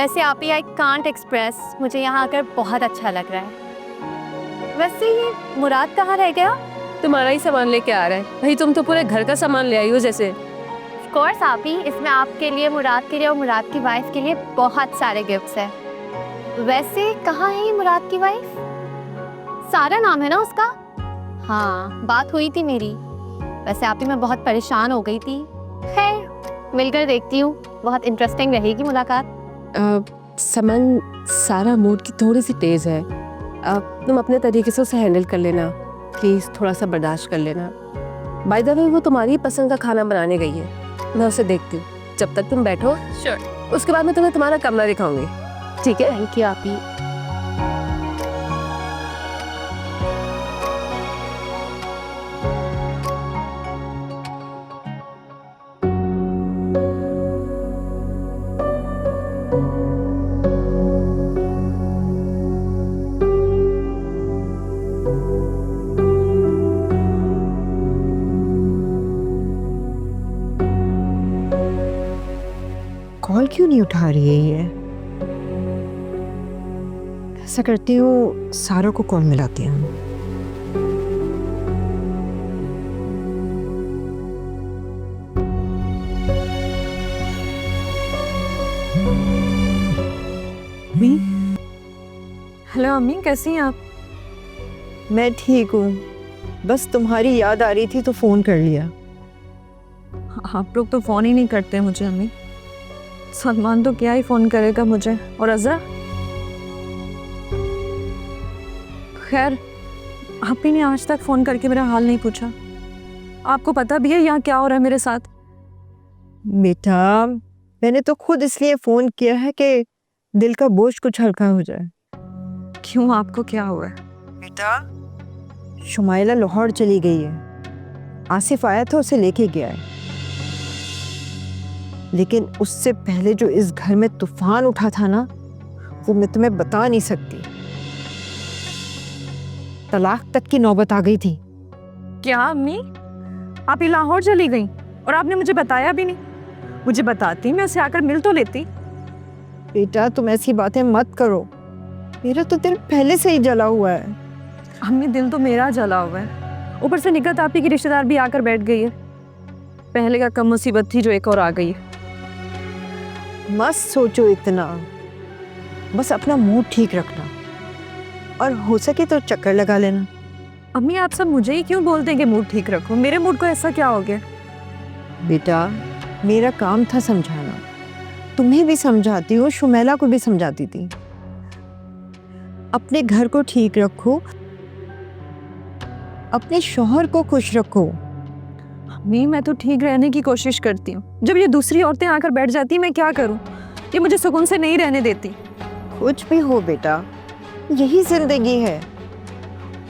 वैसे आप ही I can't express, मुझे यहाँ आकर बहुत अच्छा लग रहा है। वैसे ये मुराद कहाँ रह गया? तुम्हारा ही सामान लेके आ रहा है। भाई तुम तो पूरे घर का सामान ले आई हो जैसे। ऑफ कोर्स आप ही, इसमें आपके लिए, मुराद के लिए और मुराद की वाइफ के लिए बहुत सारे गिफ्ट्स हैं। वैसे कहाँ है ये मुराद की वाइफ? सारा नाम है ना उसका? हाँ, बात हुई थी मेरी। वैसे आप ही मैं बहुत परेशान हो गई थी। खैर मिलकर देखती हूँ, बहुत इंटरेस्टिंग रहेगी मुलाकात। समन, सारा मूड की थोड़ी सी तेज है। तुम अपने तरीके से उसे हैंडल कर लेना प्लीज, थोड़ा सा बर्दाश्त कर लेना। बाय द वे वो तुम्हारी पसंद का खाना बनाने गई है, मैं उसे देखती हूँ। जब तक तुम बैठो उसके बाद मैं तुम्हें तुम्हारा कमरा दिखाऊंगी, ठीक है? थैंक यू आप ही। कॉल क्यों नहीं उठा रही है ये? ऐसा करती हूँ, सारा को कॉल मिलाती हूँ। हेलो अम्मी, कैसी हैं आप? मैं ठीक हूँ, बस तुम्हारी याद आ रही थी तो फोन कर लिया। आप लोग तो फ़ोन ही नहीं करते मुझे अम्मी। सलमान तो क्या ही फ़ोन करेगा मुझे, और अज़ा। खैर, आप ही ने आज तक फ़ोन करके मेरा हाल नहीं पूछा। आपको पता भी है यहाँ क्या हो रहा है मेरे साथ? बेटा, मैंने तो खुद इसलिए फोन किया है कि दिल का बोझ कुछ हल्का हो जाए। क्यों, आपको क्या हुआ है? बेटा, शुमाइला लाहौर चली गई है। आसिफ आया था, उसे लेके गया है। लेकिन उससे पहले जो इस घर में तूफान उठा था ना, वो मैं तुम्हें बता नहीं सकती। तलाक तक की नौबत आ गई थी। क्या अम्मी, आप ही लाहौर चली गई और आपने मुझे बताया भी नहीं? मुझे बताती, मैं उसे आकर मिल तो लेती। बेटा, तुम ऐसी बातें मत करो, मेरा तो दिल पहले से ही जला हुआ है। अम्मी, दिल तो मेरा जला हुआ है, ऊपर से निकत आपी की रिश्तेदार भी आकर बैठ गई है। पहले का कम मुसीबत थी जो एक और आ गई है। मत सोचो इतना, बस अपना मूड ठीक रखना, और हो सके तो चक्कर लगा लेना। अम्मी, आप सब मुझे ही क्यों बोलते हैं कि मूड ठीक रखो? मेरे मूड को ऐसा क्या हो गया? बेटा, मेरा काम था समझाना, तुम्हें भी समझाती हूँ, शुमैला को भी समझाती थी। अपने घर को ठीक रखो, अपने शौहर को खुश रखो। अम्मी, मैं तो ठीक रहने की कोशिश करती हूँ, जब ये दूसरी औरतें आकर बैठ जाती, मैं क्या करूँ? ये मुझे सुकून से नहीं रहने देती। कुछ भी हो बेटा, यही जिंदगी है,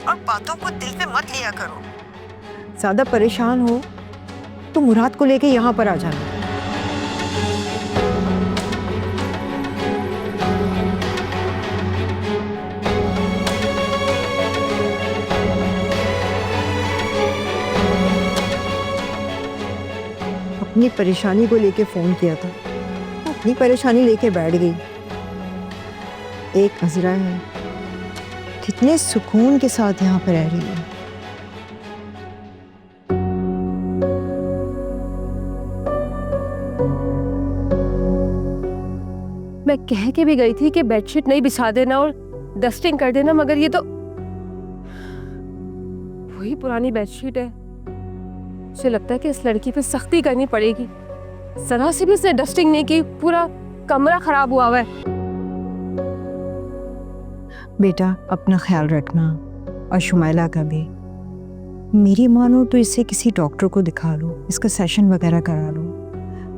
और बातों को दिल पे मत लिया करो। ज्यादा परेशान हो तो मुराद को लेके यहाँ पर आ जाना। अपनी परेशानी को लेके फोन किया था, अपनी परेशानी लेके बैठ गई। एक अज़रा है, कितने सुकून के साथ यहाँ पर रह रही है। मैं कह के भी गई थी कि बेडशीट नहीं बिछा देना और डस्टिंग कर देना, मगर ये तो वही पुरानी बेडशीट है। मुझे लगता है कि इस लड़की पे सख्ती करनी पड़ेगी। जरा से भी उसने डस्टिंग नहीं की, पूरा कमरा खराब हुआ है। बेटा, अपना ख्याल रखना, और शुमाइला का भी। मेरी मानो तो इसे किसी डॉक्टर को दिखा लो, इसका सेशन वगैरह करा लो।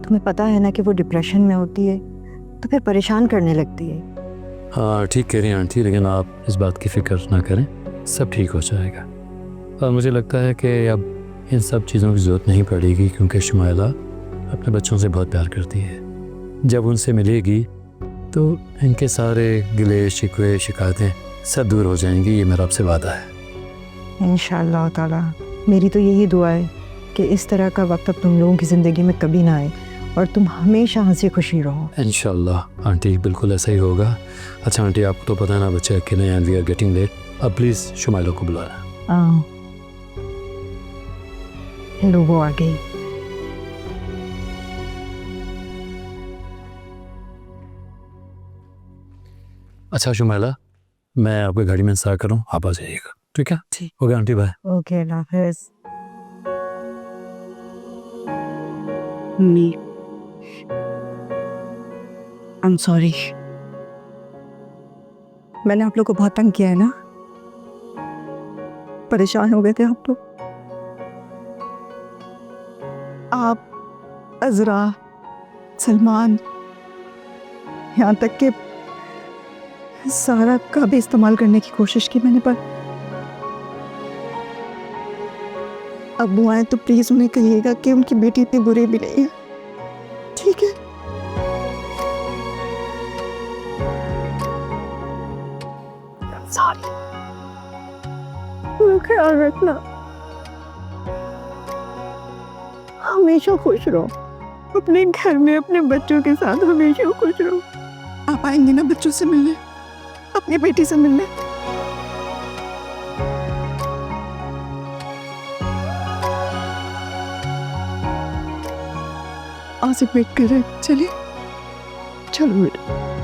तुम्हें पता है ना कि वो डिप्रेशन में होती है तो फिर परेशान करने लगती है। हाँ ठीक कह रही हैं आंटी, लेकिन आप इस बात की फिक्र ना करें, सब ठीक हो जाएगा। और मुझे लगता है कि अब इन सब चीज़ों की ज़रूरत नहीं पड़ेगी, क्योंकि शुमाइला अपने बच्चों से बहुत प्यार करती है। जब उनसे मिलेगी तो इनके सारे गिले शिकवे शिकायतें सब दूर हो जाएंगी, ये मेरा आपसे वादा है। इंशाअल्लाह ताला मेरी तो यही दुआ है कि इस तरह का वक्त अब तुम लोगों की ज़िंदगी में कभी ना आए, और तुम हमेशा हंसी खुशी रहो। इंशाल्लाह आंटी, बिल्कुल ऐसा ही होगा। अच्छा आंटी, आपको तो पता है ना बच्चे अकेले हैं, वी आर गेटिंग लेट। अब प्लीज़ शुमाइला को बुलाना। लो वो आ गई। अच्छा शुमाइला, मैं आपके गाड़ी में इंतजार कर रहा हूँ, आप आ जाइएगा, ठीक है? ठीक। हो गया आंटी, बाय। ओके, अल्लाह हाफिज़। मी आई एम सॉरी। मैंने आप लोग को बहुत तंग किया है ना, परेशान हो गए थे आप लोग। आप, अज़रा, सलमान, यहाँ तक कि सारा का भी इस्तेमाल करने की कोशिश की मैंने, पर अब वो आए तो प्लीज उन्हें कहिएगा कि उनकी बेटी इतनी बुरी भी नहीं है, ठीक है? सॉरी। ख्याल रखना, हमेशा खुश रहो अपने घर में, अपने बच्चों के साथ हमेशा खुश रहो। आप आएंगे ना बच्चों से मिलने, अपनी बेटी से मिलने? आसिफ वेट कर रहे, चलिए, चलो बेटा।